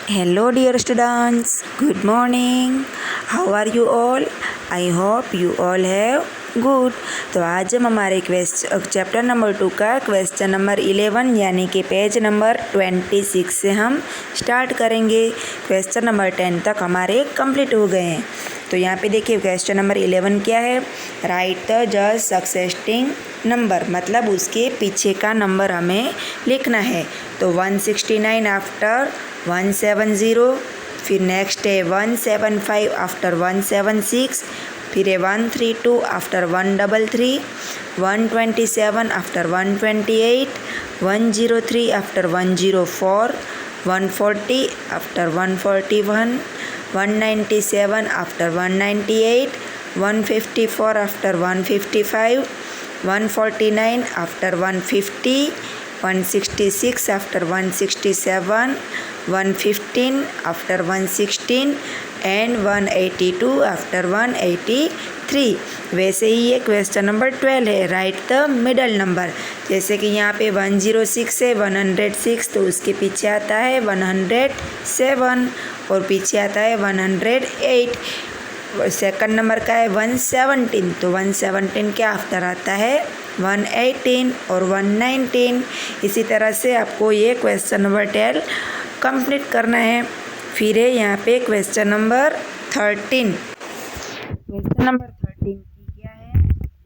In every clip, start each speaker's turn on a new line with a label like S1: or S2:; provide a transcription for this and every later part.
S1: Hello, dear students. Good morning. How are you all? I hope you all have good. तो आज हम हमारे chapter number 2 का question number 11 यानी कि पेज नंबर 26 से हम स्टार्ट करेंगे। क्वेश्चन नंबर 10 तक हमारे कंप्लीट हो गए हैं। तो यहाँ पे देखिए क्वेश्चन नंबर 11 क्या है, राइट द जस्ट सक्सेसिंग नंबर, मतलब उसके पीछे का नंबर हमें लिखना है। तो 169 आफ्टर 170, फिर नेक्स्ट है 175 आफ्टर 176, फिर है 132 after 133, 127 after 128, 103 after 104, 140 after 141, 197 after 198, 154 after 155, 149 after 150, 166 after 167, 115 after 116 and 182 after 183। वैसे ही ये क्वेश्चन नंबर 12 है, राइट द मिडल नंबर। जैसे कि यहाँ पे 106 है 106, तो उसके पीछे आता है 107 और पीछे आता है 108। सेकंड नंबर का है 117, तो 117 के आफ्टर आता है 118 और 119। इसी तरह से आपको ये क्वेश्चन नंबर 12 कंप्लीट करना है। फिर है यहाँ पे क्वेश्चन नंबर 13। क्वेश्चन नंबर 13 की क्या है,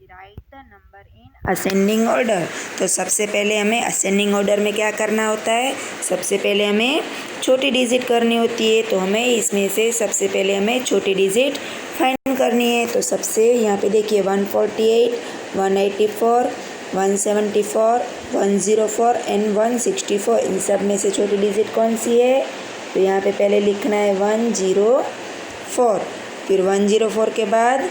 S1: right the number in ascending order. तो सबसे पहले हमें असेंडिंग ऑर्डर में क्या करना होता है, सबसे पहले हमें छोटी डिजिट करनी होती है। तो हमें इसमें से सबसे पहले हमें छोटी डिजिट फाइंड करनी है। तो सबसे यहाँ पे देखिए 148, 184, 174, 104 एंड 164, इन सब में से छोटी डिजिट कौन सी है। तो यहाँ पे पहले लिखना है 104, फिर 104 के बाद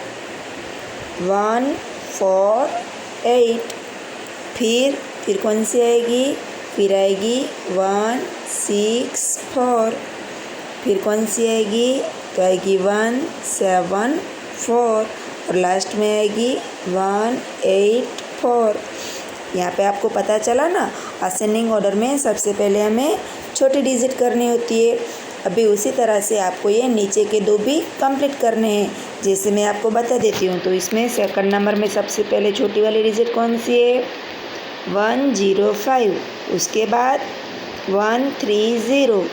S1: 148, फिर कौन सी आएगी, फिर आएगी 164, फिर कौन सी आएगी, तो आएगी 174 और लास्ट में आएगी 184। यहाँ पे आपको पता चला ना, असेंडिंग ऑर्डर में सबसे पहले हमें छोटी डिजिट करनी होती है। अभी उसी तरह से आपको ये नीचे के दो भी कंप्लीट करने हैं, जैसे मैं आपको बता देती हूँ। तो इसमें सेकंड नंबर में सबसे पहले छोटी वाली डिजिट कौन सी है, 105, उसके बाद 130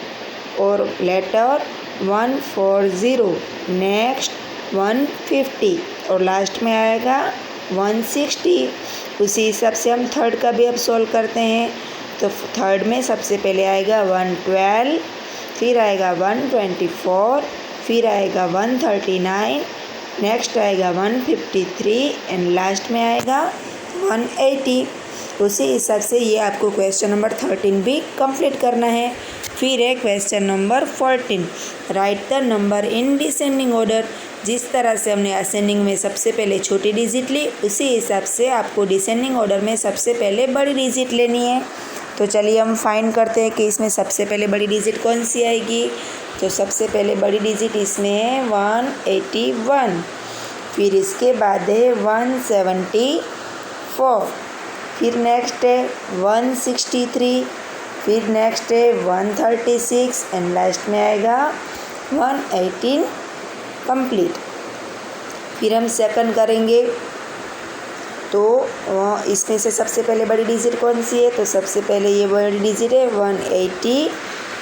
S1: और लेटर 140, नेक्स्ट 150 और लास्ट में आएगा 160। उसी हिसाब से हम थर्ड का भी अब सॉल्व करते हैं। तो थर्ड में सबसे पहले आएगा 112, फिर आएगा 124, फिर आएगा 139, नेक्स्ट आएगा 153 एंड लास्ट में आएगा 180। उसी हिसाब से ये आपको क्वेश्चन नंबर 13 भी कंप्लीट करना है। फिर है question number 14, right the number in descending order. जिस तरह से हमने असेंडिंग में सबसे पहले छोटी डिजिट ली, उसी हिसाब से आपको डिसेंडिंग ऑर्डर में सबसे पहले बड़ी डिजिट लेनी है। तो चलिए हम फाइंड करते हैं कि इसमें सबसे पहले बड़ी डिजिट कौन सी आएगी। तो सबसे पहले बड़ी डिजिट इसमें है 181, फिर इसके बाद है 174, फिर नेक्स्ट है 163, फिर नेक्स्ट है 136 एंड लास्ट में आएगा 118 कंप्लीट। फिर हम सेकंड करेंगे, तो इसमें से सबसे पहले बड़ी डिजिट कौन सी है। तो सबसे पहले ये बड़ी डिजिट है 180,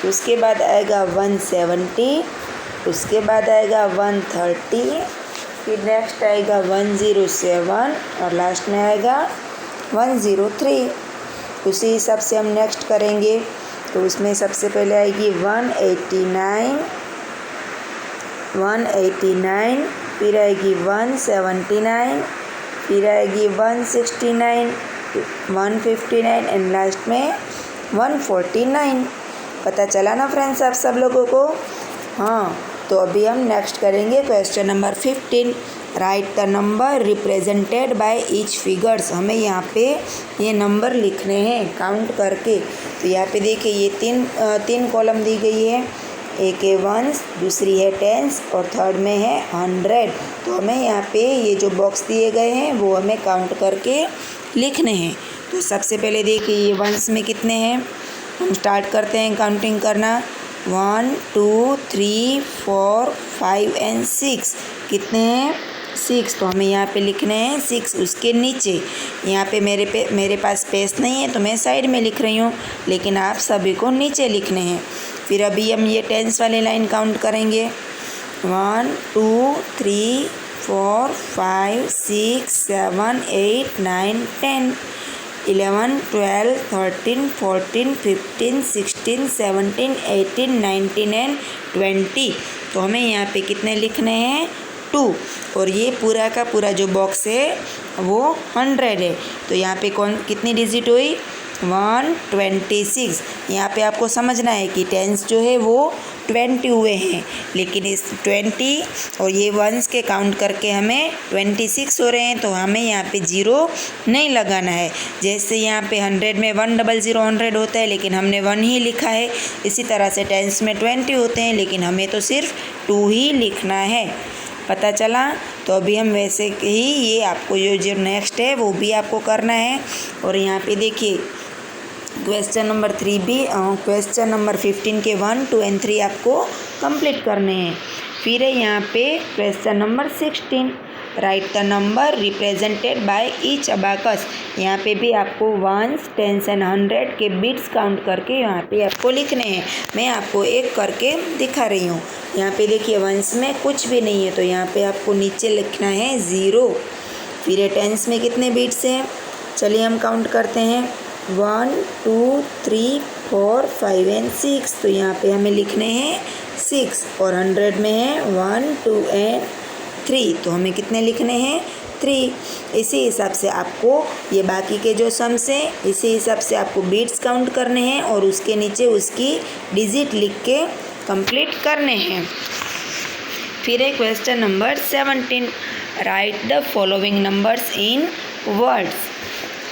S1: उसके बाद आएगा 170, उसके बाद आएगा 130, फिर नेक्स्ट आएगा 107 और लास्ट में आएगा 103। उसी हिसाब से हम नेक्स्ट करेंगे। तो उसमें सबसे पहले आएगी 189, फिर आएगी 179, फिर आएगी 169, 159 एंड लास्ट में 149। पता चला ना फ्रेंड्स आप सब लोगों को। हाँ, तो अभी हम नेक्स्ट करेंगे question number 15, right the number represented by each figures. हमें यहाँ पे ये नंबर लिखने हैं काउंट करके। तो यहाँ पे देखिए ये तीन कॉलम दी गई है, एक है वंस, दूसरी है टेंस और थर्ड में है 100। तो हमें यहाँ पे ये जो बॉक्स दिए गए हैं वो हमें काउंट करके लिखने हैं। तो सबसे पहले देखिए ये वंस में कितने हैं, हम स्टार्ट करते हैं काउंटिंग करना। 1 2 3 4 5 एंड 6 कितने हैं 6। तो हमें यहाँ पे लिखने हैं 6। उसके नीचे यहाँ पे मेरे पास स्पेस नहीं है तो मैं साइड में लिख रही हूँ, लेकिन आप सभी को नीचे लिखने हैं। फिर अभी हम ये टेंस वाली लाइन काउंट करेंगे। 1 2 3 4 5 6 7 8 9 10 11 12 13 14 15 16 17 18 19 एंड 20। तो हमें यहाँ पे कितने लिखने हैं 2। और ये पूरा का पूरा जो बॉक्स है वो 100 है। तो यहाँ पे कितनी डिजिट हुई 126। यहाँ पे आपको समझना है कि टेंस जो है वो 20 हुए हैं, लेकिन इस 20 और ये वंस के काउंट करके हमें 26 हो रहे हैं। तो हमें यहाँ पे 0 नहीं लगाना है। जैसे यहाँ पे 100 में 100 100 होता है, लेकिन हमने 1 ही लिखा है। इसी तरह से टेंस में 20 होते हैं, लेकिन हमें तो सिर्फ 2 ही लिखना है। पता चला? तो अभी हम वैसे ही ये आपको जो नेक्स्ट है वो भी आपको करना है। और यहाँ पे देखिए क्वेश्चन नंबर 3 भी क्वेश्चन नंबर 15 के 1 2 एंड 3 आपको कंप्लीट करने हैं। फिर है यहाँ पे question number 16, right the number represented by each abacus. यहाँ पे भी आपको 1s 10s एंड 100 के बिट्स काउंट करके यहाँ पे आपको लिखने हैं। मैं आपको एक करके दिखा रही हूँ। यहाँ पे देखिए 1s में कुछ भी नहीं है, तो यहाँ पे आपको नीचे लिखना है 0। फिर 10s में कितने बिट्स हैं, चलिए हम काउंट करते हैं 1 2 3 4 5 एंड 6। तो यहाँ पे हमें लिखने हैं 6। और 100 में है 1 2 एंड 3। तो हमें कितने लिखने हैं 3। इसी हिसाब से आपको ये बाकी के जो सम्स हैं इसी हिसाब से आपको बीट्स काउंट करने हैं और उसके नीचे उसकी डिजिट लिख के कंप्लीट करने हैं। फिर है question number 17, right the following numbers in words.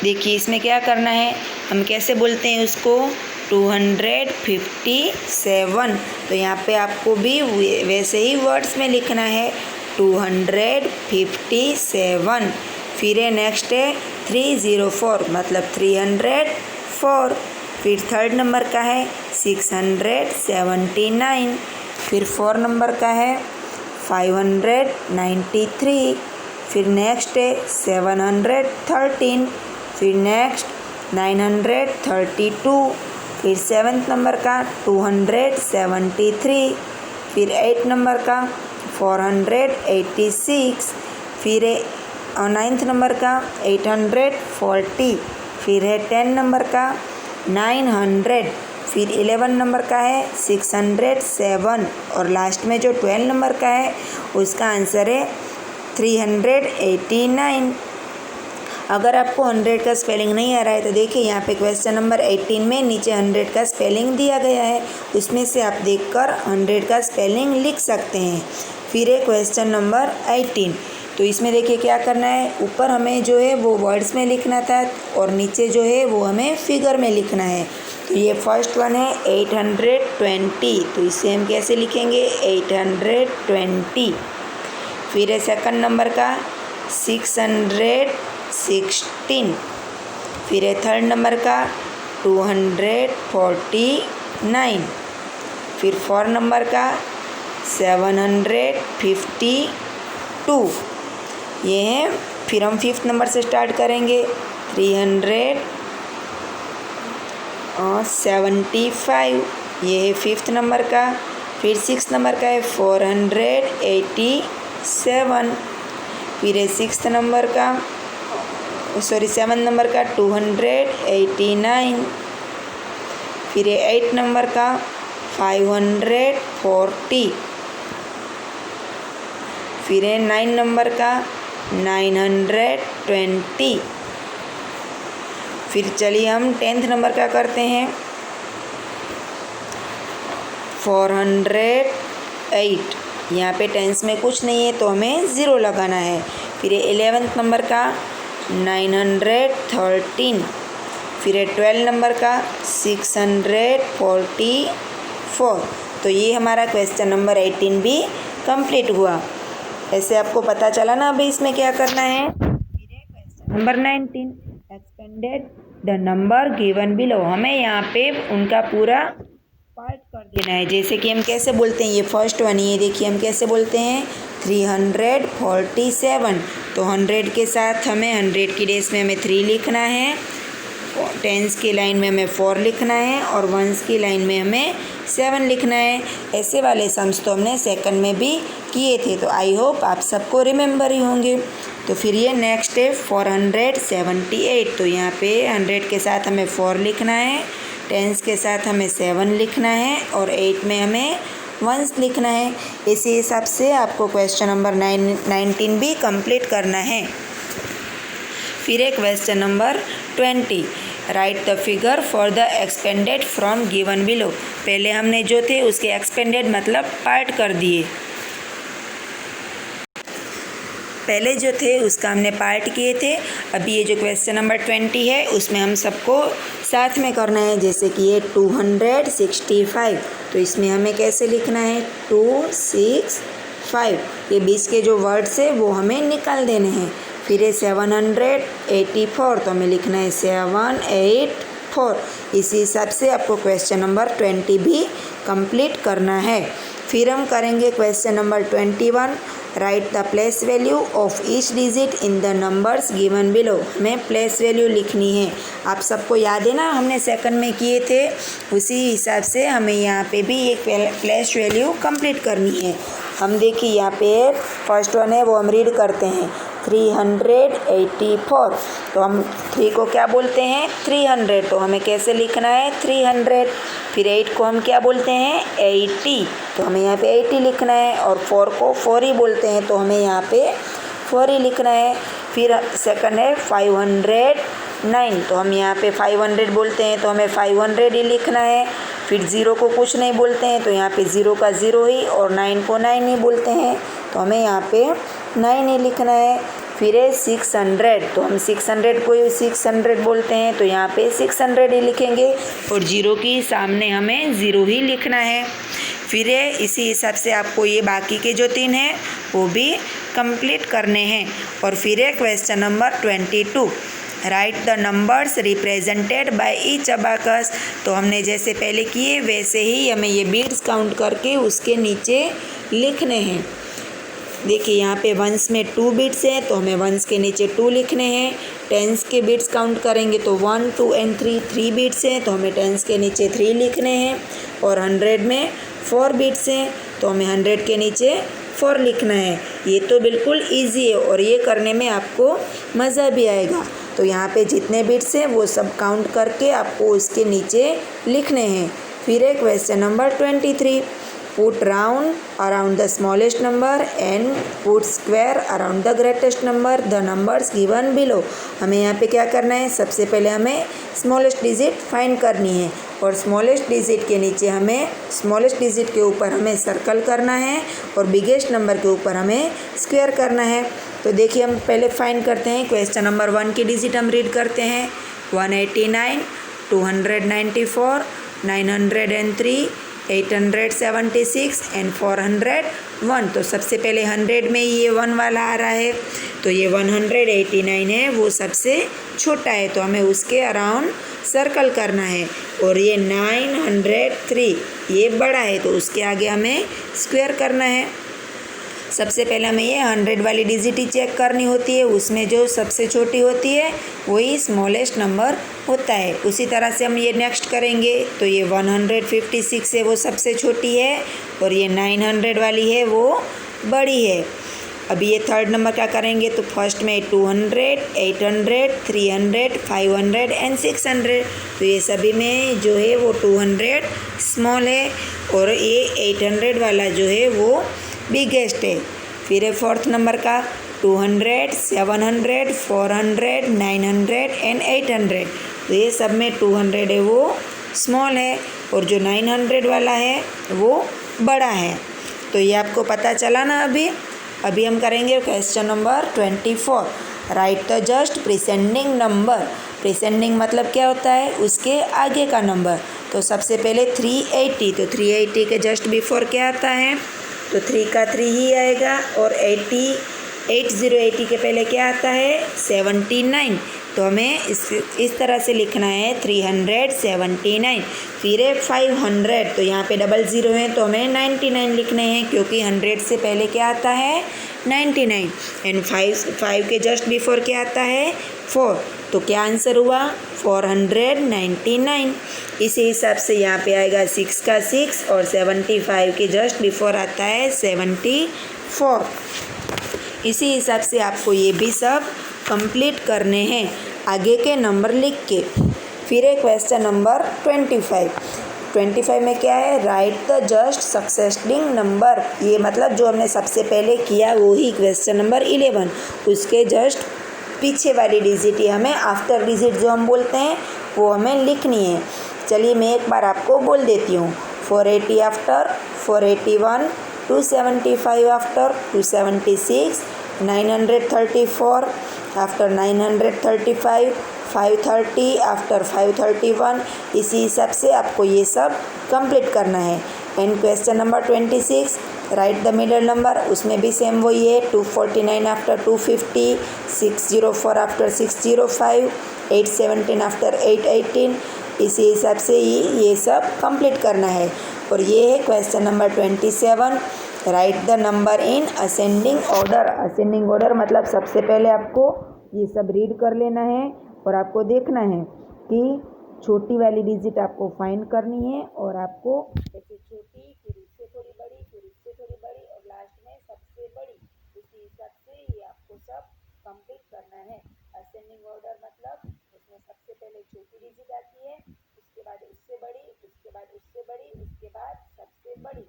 S1: देखिए इसमें क्या करना है, हम कैसे बोलते हैं उसको 257। तो यहाँ पे आपको भी वैसे ही वर्ड्स में लिखना है 257। फिर है नेक्स्ट है 304 मतलब 304। फिर थर्ड नंबर का है 679। फिर 4 नंबर का है 593। फिर नेक्स्ट है 713। फिर नेक्स्ट 932। फिर 7th नंबर का 273। फिर 8 नंबर का 486। फिर 9th नंबर का 840। फिर है 10 नंबर का 900। फिर 11 नंबर का है 607। और लास्ट में जो 12 नंबर का है उसका आंसर है 389। अगर आपको 100 का स्पेलिंग नहीं आ रहा है तो देखिए यहाँ पे क्वेश्चन नंबर 18 में नीचे 100 का स्पेलिंग दिया गया है, उसमें से आप देखकर 100 का स्पेलिंग लिख सकते हैं। फिर है क्वेश्चन नंबर 18। तो इसमें देखिए क्या करना है, ऊपर हमें जो है वो वर्ड्स में लिखना था और नीचे जो है वो हमें फिगर में लिखना है। तो ये फर्स्ट वन है 820। तो इसे हम कैसे लिखेंगे 820। फिर है सेकंड नंबर का 616। फिर है थर्ड नंबर का 249। फिर 4 नंबर का 752 ये है। फिर हम 5th नंबर से स्टार्ट करेंगे 375 ये है 5th नंबर का। फिर 6th नंबर का है 487। फिर है 6th नंबर का 7 नंबर का 289। फिर है 8 नंबर का 540। फिर है 9 नंबर का 920। फिर चलिए हम 10th नंबर का करते हैं 408। यहाँ पे टेंस में कुछ नहीं है तो हमें 0 लगाना है। फिर 11th नंबर का 913। फिर 12 नंबर का 644। तो ये हमारा क्वेश्चन नंबर 18 भी कंप्लीट हुआ। ऐसे आपको पता चला ना अभी इसमें क्या करना है। फिर question number 19, expanded the number given below. हमें यहाँ पे उनका पूरा पार्ट कर लेना है। जैसे कि हम कैसे बोलते हैं, ये फर्स्ट वन, ये देखिए हम कैसे बोलते हैं 347। तो 100 के साथ हमें 100 की डेज में हमें 3 लिखना है, टेंस की लाइन में हमें 4 लिखना है और वंस की लाइन में हमें 7 लिखना है। ऐसे वाले सम्स तो हमने सेकंड में भी किए थे, तो आई होप आप सबको रिमेंबर ही होंगे। तो फिर ये नेक्स्ट है 478। तो यहाँ पे 100 के साथ हमें 4 लिखना है, टेंस के साथ हमें 7 लिखना है और 8 में हमें वंस लिखना है। इसी हिसाब से आपको क्वेश्चन नंबर 19 भी कंप्लीट करना है। फिर है question number 20, right the figure for the expanded from given below. पहले हमने जो थे उसके एक्सपेंडेड मतलब पार्ट कर दिए, पहले जो थे उसका हमने पार्ट किए थे। अभी ये जो क्वेश्चन नंबर 20 है उसमें हम सबको साथ में करना है। जैसे कि ये 265, तो इसमें हमें कैसे लिखना है 265, ये 20 के जो वर्ड्स है वो हमें निकाल देने हैं। फिर ये 784, तो हमें लिखना है 784। इसी हिसाब से आपको क्वेश्चन नंबर 20 भी कंप्लीट करना है। फिर हम करेंगे question number 21, right the place value of each digit in the numbers given below. हमें प्लेस वैल्यू लिखनी है। आप सबको याद है ना, हमने सेकंड में किए थे, उसी हिसाब से हमें यहाँ पे भी एक प्लेस वैल्यू कंप्लीट करनी है। हम देखिए यहाँ पे फर्स्ट वन है वो हम रीड करते हैं 384। तो हम 3 को क्या बोलते हैं 300, तो हमें कैसे लिखना है 300। फिर 8 को हम क्या बोलते हैं 80, तो हमें यहाँ पे 80 लिखना है और 4 को 4 ही बोलते हैं, तो हमें यहाँ पे 4 ही लिखना है। फिर सेकंड है 509, तो हम यहाँ पे 500 बोलते हैं, तो हमें 500 ही लिखना है। फिर 0 को कुछ नहीं बोलते हैं, तो यहाँ पे 0 का 0 ही, और 9 को 9 ही बोलते हैं, तो हमें यहाँ पे 9 ही लिखना है। फिर है 600, तो हम 600 को 600 बोलते हैं, तो यहाँ पे 600 ही लिखेंगे और 0 की सामने हमें 0 ही लिखना है। फिर है इसी हिसाब से आपको ये बाकी के जो 3 हैं वो भी कंप्लीट करने हैं। और फिर है question number 22, right the numbers represented by each abacus. तो हमने जैसे पहले किए वैसे ही हमें ये बीट्स काउंट करके उसके नीचे लिखने हैं। देखिए यहाँ पे वंस में 2 बिट्स हैं, तो हमें वंस के नीचे 2 लिखने हैं। टेंस के बिट्स काउंट करेंगे तो 1, 2 एंड 3 बिट्स हैं, तो हमें टेंस के नीचे 3 लिखने हैं। और 100 में 4 बिट्स हैं, तो हमें 100 के नीचे 4 लिखना है। ये तो बिल्कुल ईजी है और ये करने में आपको मज़ा भी आएगा। तो यहाँ पे जितने बिट्स हैं वो सब काउंट करके आपको उसके नीचे लिखने हैं। फिर है question number 23, put round around the smallest number and put square around the greatest number the numbers given below. हमें यहाँ पे क्या करना है, सबसे पहले हमें स्मॉलेस्ट डिजिट फाइंड करनी है और स्मॉलेस्ट डिजिट के नीचे हमें स्मॉलेस्ट डिजिट के ऊपर हमें सर्कल करना है और बिगेस्ट नंबर के ऊपर हमें स्क्वायर करना है। तो देखिए हम पहले फाइंड करते हैं। क्वेश्चन नंबर 1 की डिजिट हम रीड करते हैं 189, 294, 903, 876 एंड 401। तो सबसे पहले 100 में ये 1 वाला आ रहा है, तो ये 189 है, वो सबसे छोटा है, तो हमें उसके अराउंड सर्कल करना है। और ये 903 ये बड़ा है, तो उसके आगे हमें स्क्वायर करना है। सबसे पहले हमें ये 100 वाली डिजिट ही चेक करनी होती है, उसमें जो सबसे छोटी होती है वही स्मॉलेस्ट नंबर होता है। उसी तरह से हम ये नेक्स्ट करेंगे, तो ये 156 है, वो सबसे छोटी है, और ये 900 वाली है वो बड़ी है। अभी ये थर्ड नंबर क्या करेंगे, तो फर्स्ट में 200, 800, 300, 500 एंड 600। तो ये सभी में जो है वो 200 स्मॉल है और ये 800 वाला जो है वो बिगेस्ट है। फिर है फोर्थ नंबर का 200, 700, 400, 900 एंड 800। तो ये सब में 200 है वो स्मॉल है और जो 900 वाला है वो बड़ा है। तो ये आपको पता चला ना। अभी हम करेंगे question number 24, right the just preceding number. Preceding मतलब क्या होता है, उसके आगे का नंबर। तो सबसे पहले 380, तो 380 के जस्ट बिफोर क्या आता है, तो 3 का 3 ही आएगा। और 80 के पहले क्या आता है 79, तो हमें इस तरह से लिखना है 379। फिर है 500, तो यहाँ पे 00 है तो हमें 99 लिखने हैं, क्योंकि 100 से पहले क्या आता है 99, एंड 5 के जस्ट बिफोर क्या आता है 4। तो क्या आंसर हुआ 499। इसी हिसाब से यहाँ पे आएगा 6 का 6, और 75 के जस्ट बिफोर आता है 74। इसी हिसाब से आपको ये भी सब कंप्लीट करने हैं आगे के नंबर लिख के। फिर है क्वेश्चन नंबर 25 में क्या है, राइट द जस्ट सक्सेसिंग नंबर। ये मतलब जो हमने सबसे पहले किया वही क्वेश्चन नंबर 11, उसके जस्ट पीछे वाली डिजिट ही हमें आफ्टर डिजिट जो हम बोलते हैं वो हमें लिखनी है। चलिए मैं एक बार आपको बोल देती हूँ। 480 आफ्टर, 481, 275 आफ्टर, 276, 934 आफ्टर 935, 530 आफ्टर 531। इसी हिसाब से आपको ये सब कंप्लीट करना है। And question number 26, right the middle number, उसमें भी सेम वही है। 249 आफ्टर 250, 604 आफ्टर 605, 817 आफ्टर 818। इसी हिसाब से ये सब कंप्लीट करना है। और ये है question number 27, right the number in ascending order. Ascending order मतलब सबसे पहले आपको ये सब रीड कर लेना है, और आपको देखना है कि छोटी वाली डिजिट आपको फाइंड करनी है, और आपको ऐसे छोटी, फिर उससे थोड़ी बड़ी, फिर उससे थोड़ी बड़ी, और लास्ट में सबसे बड़ी। उसी हिसाब से ये आपको सब कंप्लीट करना है। असेंडिंग ऑर्डर मतलब उसमें सबसे पहले छोटी डिजिट आती है, उसके बाद उससे बड़ी, उसके बाद उससे बड़ी, उसके बाद सबसे बड़ी।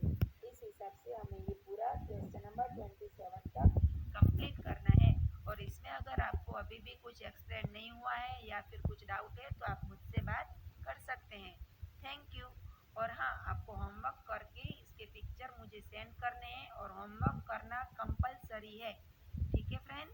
S1: इस हिसाब से हमें ये पूरा क्वेश्चन नंबर 27 तक कंप्लीट करना है। और इसमें अगर आपको अभी भी कुछ एक्सप्लेन नहीं हुआ है या फिर कुछ डाउट है तो आप मुझसे बात कर सकते हैं। Thank you. और हाँ, आपको होमवर्क करके इसके पिक्चर मुझे सेंड करने हैं, और होमवर्क करना कंपलसरी है। ठीक है फ्रेंड।